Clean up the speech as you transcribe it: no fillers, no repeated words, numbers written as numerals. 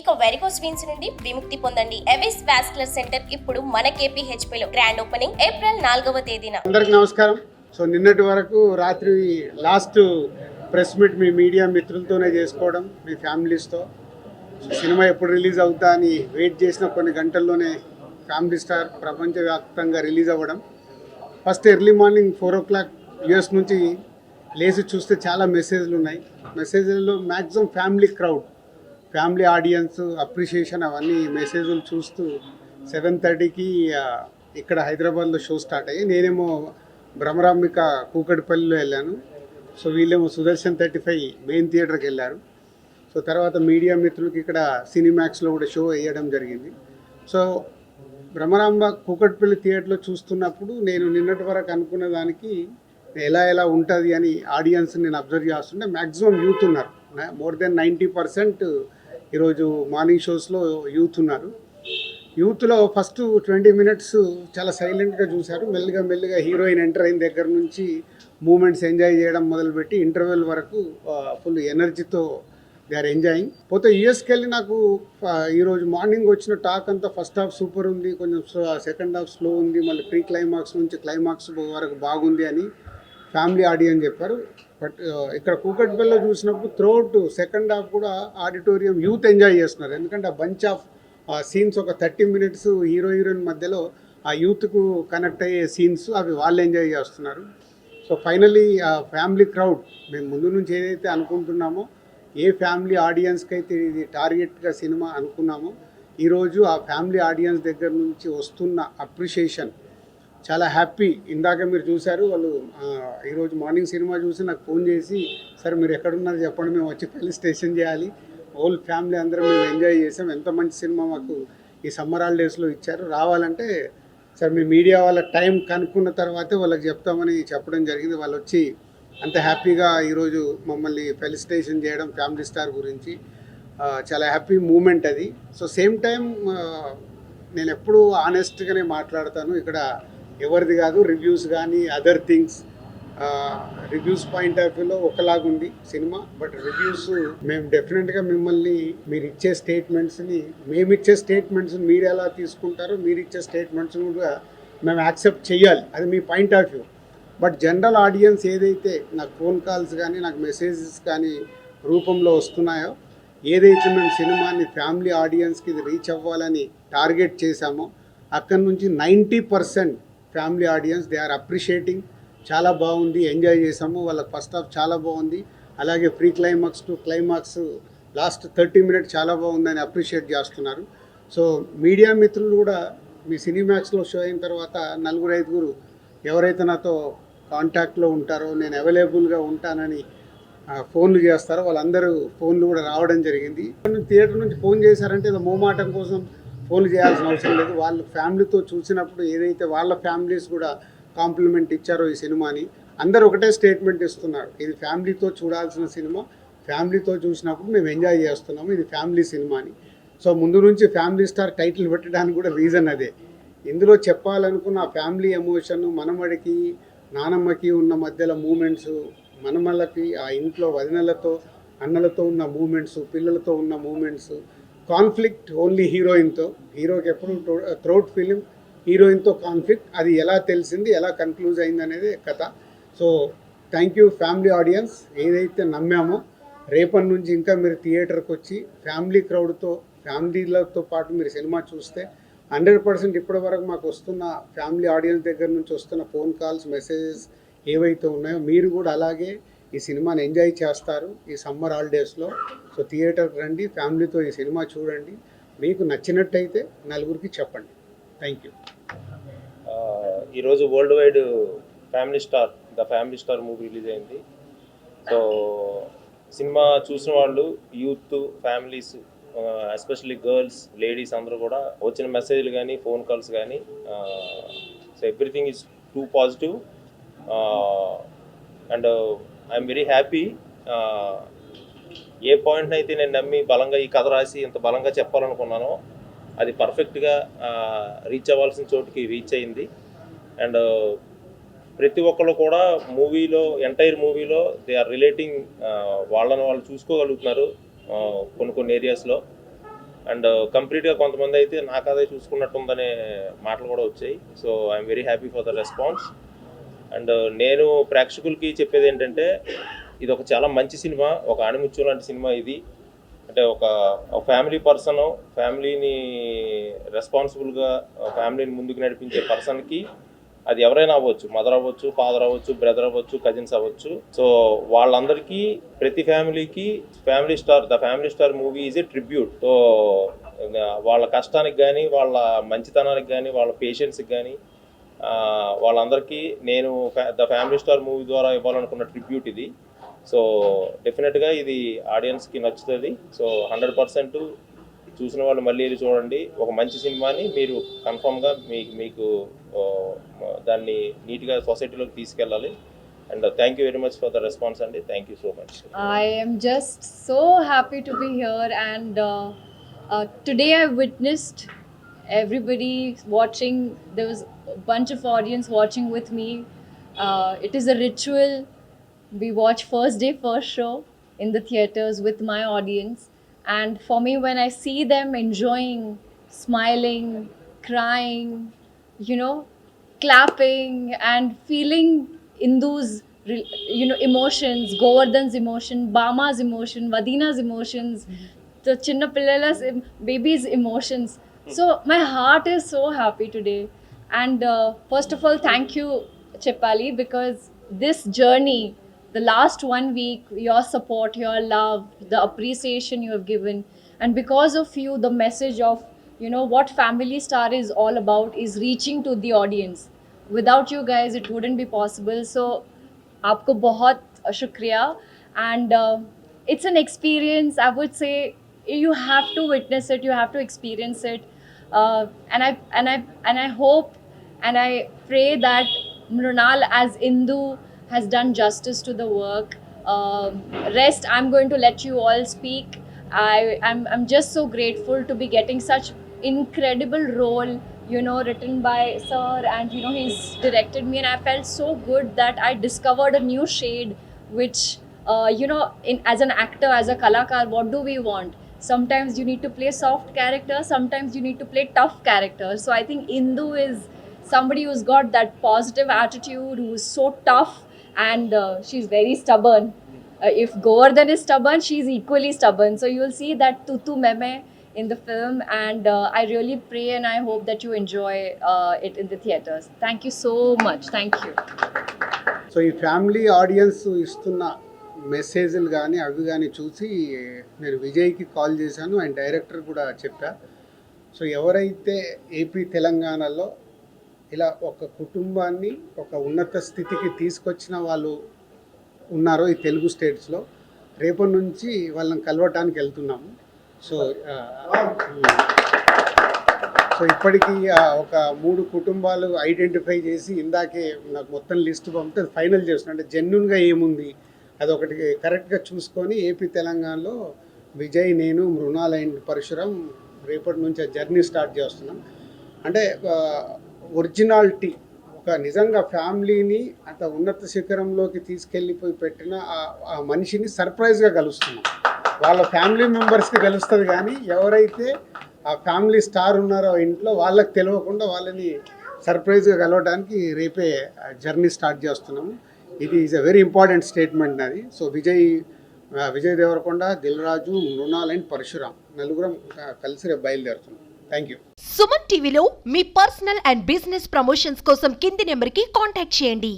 ఇక varicose veins నుండి విముక్తి పొందండి. ఎవిస్ వాస్కులర్ సెంటర్ ఇప్పుడు మన KPHP లో గ్రాండ్ ఓపెనింగ్ ఏప్రిల్ 4వ తేదీన. అందరికి నమస్కారం. సో నిన్నటి వరకు రాత్రి last press meet me media మిత్రులతోనే చేసుకోవడం, మీ ఫ్యామిలీస్తో. సినిమా ఎప్పుడు రిలీజ్ అవుతా అని వెయిట్ చేసిన కొన్ని గంటల్లోనే ఫ్యామిలీ స్టార్ ప్రపంచవ్యాప్తంగా రిలీజ్ అవ్వడం. First early morning 4 o'clock US నుంచి లేచి చూస్తే చాలా మెసేజ్లు ఉన్నాయి. మెసేజ్లలో maximum family crowd, family audience, appreciation, అవన్నీ మెసేజ్లు చూస్తూ 7:30కి ఇక్కడ హైదరాబాద్లో షో స్టార్ట్ అయ్యి నేనేమో భ్రమరాంబిక కూకట్పల్లిలో వెళ్ళాను. సో వీళ్ళేమో సుదర్శన్ 35 మెయిన్ థియేటర్కి వెళ్ళారు. సో తర్వాత మీడియా మిత్రులకి ఇక్కడ సినిమాక్స్లో కూడా షో వేయడం జరిగింది. సో భ్రమరాంబ కూకట్పల్లి థియేటర్లో చూస్తున్నప్పుడు నేను నిన్నటి వరకు అనుకున్న దానికి ఎలా ఉంటుంది అని ఆడియన్స్ నేను అబ్జర్వ్ చేస్తుంటే మ్యాక్సిమం యూత్ ఉన్నారు. మోర్ దెన్ 90% ఈరోజు మార్నింగ్ షోస్లో యూత్ ఉన్నారు. యూత్లో ఫస్ట్ 20 minutes చాలా సైలెంట్గా చూశారు. మెల్లిగా హీరోయిన్ ఎంటర్ అయిన దగ్గర నుంచి మూమెంట్స్ ఎంజాయ్ చేయడం మొదలుపెట్టి ఇంటర్వెల్ వరకు ఫుల్ ఎనర్జీతో దే ఆర్ ఎంజాయింగ్. పోతే యూఎస్కి వెళ్ళి నాకు ఈరోజు మార్నింగ్ వచ్చిన టాక్ అంతా ఫస్ట్ హాఫ్ సూపర్ ఉంది, కొంచెం సెకండ్ హాఫ్ స్లో ఉంది, మళ్ళీ ప్రీ క్లైమాక్స్ నుంచి క్లైమాక్స్ వరకు బాగుంది అని ఫ్యామిలీ ఆడియన్స్ చెప్పారు. బట్ ఇక్కడ కూకట్పల్లిలో చూసినప్పుడు త్రూఅవుట్ సెకండ్ హాఫ్ కూడా ఆడిటోరియం యూత్ ఎంజాయ్ చేస్తున్నారు. ఎందుకంటే ఆ బంచ్ ఆఫ్ సీన్స్ ఒక 30 minutes హీరోయిన్ మధ్యలో ఆ యూత్కు కనెక్ట్ అయ్యే సీన్స్ అవి వాళ్ళు ఎంజాయ్ చేస్తున్నారు. సో ఫైనలీ ఆ ఫ్యామిలీ క్రౌడ్ మేము ముందు నుంచి ఏదైతే అనుకుంటున్నామో, ఏ ఫ్యామిలీ ఆడియన్స్కి అయితే ఇది టార్గెట్గా సినిమా అనుకున్నామో, ఈరోజు ఆ ఫ్యామిలీ ఆడియన్స్ దగ్గర నుంచి వస్తున్న అప్రిషియేషన్ చాలా హ్యాపీ. ఇందాక మీరు చూశారు, వాళ్ళు ఈరోజు మార్నింగ్ సినిమా చూసి నాకు ఫోన్ చేసి, సార్ మీరు ఎక్కడున్నారు చెప్పండి, మేము వచ్చి ఫెలిసిటేషన్ చేయాలి, హోల్ ఫ్యామిలీ అందరం మేము ఎంజాయ్ చేసాం, ఎంత మంచి సినిమా మాకు ఈ సమ్మర్ హాలిడేస్లో ఇచ్చారు, రావాలంటే సార్ మీ మీడియా వాళ్ళ టైం కనుక్కున్న తర్వాతే వాళ్ళకి చెప్తామని చెప్పడం జరిగింది. వాళ్ళు వచ్చి అంత హ్యాపీగా ఈరోజు మమ్మల్ని ఫెలిసిటేషన్ చేయడం ఫ్యామిలీ స్టార్ గురించి చాలా హ్యాపీ మూమెంట్ అది. సో సేమ్ టైం నేను ఎప్పుడూ ఆనెస్ట్గానే మాట్లాడతాను. ఇక్కడ ఎవరిది కాదు రివ్యూస్ కానీ other things. Reviews point of వ్యూలో ఒకలాగుంది సినిమా, బట్ రివ్యూస్ మేము డెఫినెట్గా మిమ్మల్ని మీరు ఇచ్చే స్టేట్మెంట్స్ని, మేము ఇచ్చే స్టేట్మెంట్స్ని మీరు ఎలా తీసుకుంటారో, మీరు ఇచ్చే స్టేట్మెంట్స్ని కూడా మేము యాక్సెప్ట్ చేయాలి, అది మీ point of view. But general audience ఏదైతే నాకు ఫోన్ కాల్స్ కానీ నాకు మెసేజెస్ కానీ రూపంలో వస్తున్నాయో, ఏదైతే మేము సినిమాని ఫ్యామిలీ ఆడియన్స్కి ఇది రీచ్ అవ్వాలని టార్గెట్ చేశామో, అక్కడి నుంచి 90% family audience they are appreciating. చాలా బాగుంది, ఎంజాయ్ చేసాము, వాళ్ళకి ఫస్ట్ హాఫ్ చాలా బాగుంది, అలాగే pre climax to climax last 30 minutes చాలా బాగుందని అప్రిషియేట్ చేస్తున్నారు. సో మీడియా మిత్రులు కూడా మీ సినిమాక్స్లో షో అయిన తర్వాత 4-5 ఎవరైతే నాతో కాంటాక్ట్లో ఉంటారో, నేను అవైలబుల్గా ఉంటానని ఫోన్లు చేస్తారో, వాళ్ళందరూ ఫోన్లు కూడా రావడం జరిగింది. థియేటర్ నుంచి ఫోన్ చేశారంటే ఏదో మోమాటం కోసం ఫోన్లు చేయాల్సిన అవసరం లేదు. వాళ్ళ ఫ్యామిలీతో చూసినప్పుడు ఏదైతే వాళ్ళ ఫ్యామిలీస్ కూడా కాంప్లిమెంట్ ఇచ్చారో ఈ సినిమాని, అందరూ ఒకటే స్టేట్మెంట్ ఇస్తున్నారు, ఇది ఫ్యామిలీతో చూడాల్సిన సినిమా, ఫ్యామిలీతో చూసినప్పుడు మేము ఎంజాయ్ చేస్తున్నాము, ఇది ఫ్యామిలీ సినిమా అని. సో ముందు నుంచి ఫ్యామిలీ స్టార్ టైటిల్ పెట్టడానికి కూడా రీజన్ అదే. ఇందులో చెప్పాలనుకున్న ఆ ఫ్యామిలీ ఎమోషన్, మనమడికి నానమ్మకి ఉన్న మధ్యలో మూమెంట్స్, మనమళ్ళకి ఆ ఇంట్లో వదినలతో అన్నలతో ఉన్న మూమెంట్స్, పిల్లలతో ఉన్న మూమెంట్స్, కాన్ఫ్లిక్ట్ ఓన్లీ హీరోయిన్తో, హీరోకి ఎప్పుడు త్రూఅవుట్ ఫిలిం హీరోయిన్తో కాన్ఫ్లిక్ట్, అది ఎలా తెలిసింది, ఎలా కన్క్లూజ్ అయింది అనేది కథ. So thank you family audience, ఏదైతే నమ్మామో రేపటి నుంచి ఇంకా మీరు థియేటర్కి వచ్చి ఫ్యామిలీ క్రౌడ్తో, ఫ్యామిలీలతో పాటు మీరు సినిమా చూస్తే 100% ఇప్పటి వరకు మాకు వస్తున్న ఫ్యామిలీ ఆడియన్స్ దగ్గర నుంచి వస్తున్న ఫోన్ కాల్స్, మెసేజెస్ ఏవైతే ఉన్నాయో, మీరు కూడా అలాగే ఈ సినిమాని ఎంజాయ్ చేస్తారు ఈ సమ్మర్ హాలిడేస్లో. సో థియేటర్కి రండి, ఫ్యామిలీతో ఈ సినిమా చూడండి, మీకు నచ్చినట్టయితే నలుగురికి చెప్పండి. Thank you. ఈరోజు world wide the Family Star movie release అయింది. సో సినిమా చూసిన వాళ్ళు, youth, families, especially girls, ladies అందరూ కూడా వచ్చిన మెసేజ్లు కానీ ఫోన్ కాల్స్ కానీ, so everything is too positive and I'm very happy. ఏ పాయింట్ని అయితే నేను నమ్మి బలంగా ఈ కథ రాసి ఇంత బలంగా చెప్పాలనుకున్నానో అది పర్ఫెక్ట్గా రీచ్ అవ్వాల్సిన చోటుకి రీచ్ అయింది. అండ్ ప్రతి ఒక్కళ్ళు కూడా మూవీలో, ఎంటైర్ మూవీలో దే ఆర్ రిలేటింగ్, వాళ్ళని వాళ్ళు చూసుకోగలుగుతున్నారు కొన్ని ఏరియాస్లో. అండ్ కంప్లీట్గా కొంతమంది అయితే నాకు అదే చూసుకున్నట్టుందనే మాటలు కూడా వచ్చాయి. So I'm very happy for the response. And నేను ప్రేక్షకులకి చెప్పేది ఏంటంటే, ఇది ఒక చాలా మంచి సినిమా, ఒక ఆణిముత్యం లాంటి సినిమా ఇది. అంటే ఒక ఫ్యామిలీ పర్సన్, ఫ్యామిలీని రెస్పాన్సిబుల్గా ఫ్యామిలీని ముందుకు నడిపించే పర్సన్కి అది ఎవరైనా అవ్వచ్చు, మదర్ అవ్వచ్చు, ఫాదర్ అవ్వచ్చు, బ్రదర్ అవ్వచ్చు, కజిన్స్ అవ్వచ్చు. సో వాళ్ళందరికీ, ప్రతి ఫ్యామిలీకి the Family Star movie is a tribute. So వాళ్ళ కష్టానికి కానీ, వాళ్ళ మంచితనానికి కానీ, వాళ్ళ పేషెన్స్కి కానీ, వాళ్ళందరికీ నేను ద ఫ్యామిలీ స్టార్ మూవీ ద్వారా ఇవ్వాలనుకున్న ట్రిబ్యూట్ ఇది. సో డెఫినెట్గా ఇది ఆడియన్స్కి నచ్చుతుంది. సో 100% చూసిన వాళ్ళు మళ్ళీ వెళ్ళి చూడండి. ఒక మంచి సినిమాని మీరు కన్ఫామ్గా మీకు దాన్ని నీట్గా సొసైటీలోకి తీసుకెళ్ళాలి. And thank you very much for the response అండి. Thank you so much. I am just so happy to be here, and today I witnessed everybody watching. There was a bunch of audience watching with me. It is a ritual. We watch first day, first show in the theaters with my audience. And for me, when I see them enjoying, smiling, crying, clapping, and feeling Indu's, emotions, Govardhan's emotion, Bama's emotion, Vadina's emotions, the Chinna Pillala's baby's emotions. So my heart is so happy today. And first of all, thank you, Cheppali, because this journey, the last 1 week, your support, your love, the appreciation you have given, and because of you, the message of what Family Star is all about is reaching to the audience. Without you guys, it wouldn't be possible. So aapko bahut shukriya. And it's an experience, I would say. You have to witness it, you have to experience it. And I hope and I pray that Mrunal as Indu has done justice to the work. Rest, I'm going to let you all speak. I'm just so grateful to be getting such incredible role, written by sir, and he's directed me, and I felt so good that I discovered a new shade, which as an actor, as a kalakar, what do we want? Sometimes you need to play soft character, sometimes you need to play tough character. So I think Indu is somebody who's got that positive attitude, who's so tough, and she's very stubborn. If Govardhan is stubborn, she's equally stubborn. So you'll see that tutu meme in the film, and I really pray and I hope that you enjoy it in the theaters. Thank you so much. Thank you. So ఈ family audience ఇస్తున్న మెసేజ్లు కానీ అవి కానీ చూసి నేను విజయ్కి call చేశాను, అండ్ డైరెక్టర్ కూడా చెప్పా. సో ఎవరైతే ఏపీ తెలంగాణలో ఇలా ఒక కుటుంబాన్ని ఒక ఉన్నత స్థితికి తీసుకొచ్చిన వాళ్ళు ఉన్నారో ఈ తెలుగు స్టేట్స్లో, రేపటి నుంచి వాళ్ళని కలవటానికి వెళ్తున్నాము. సో ఇప్పటికీ ఒక 3 కుటుంబాలు ఐడెంటిఫై చేసి ఇందాకే నాకు మొత్తం లిస్ట్ పంపితే ఫైనల్ చేస్తున్నాను. అంటే జెన్యున్గా ఏముంది అదొకటి కరెక్ట్గా చూసుకొని ఏపీ తెలంగాణలో విజయ్, నేను, మృణాల్ అండ్ పరశురాం రేపటి నుంచి ఆ జర్నీ స్టార్ట్ చేస్తున్నాం. అంటే ఒరిజినాలిటీ, ఒక నిజంగా ఫ్యామిలీని అంత ఉన్నత శిఖరంలోకి తీసుకెళ్ళిపోయి పెట్టిన ఆ మనిషిని సర్ప్రైజ్గా కలుస్తున్నాం. వాళ్ళ ఫ్యామిలీ మెంబర్స్కి తెలుస్తుంది, కానీ ఎవరైతే ఆ ఫ్యామిలీ స్టార్ ఉన్నారో ఇంట్లో వాళ్ళకి తెలియకుండా వాళ్ళని సర్ప్రైజ్గా కలవడానికి రేపే జర్నీ స్టార్ట్ చేస్తున్నాము. ఇది is a very important statement అది. సో విజయ్ దేవరకొండ, దిల్ రాజు, మృణాల్ అండ్ పరశురాం నలుగురం కలిసి రేపు బయలుదేరుతున్నాం. Thank you. సుమన్ టీవీలో మీ పర్సనల్ అండ్ బిజినెస్ ప్రమోషన్స్ కోసం కింది నెంబర్కి కాంటాక్ట్ చేయండి.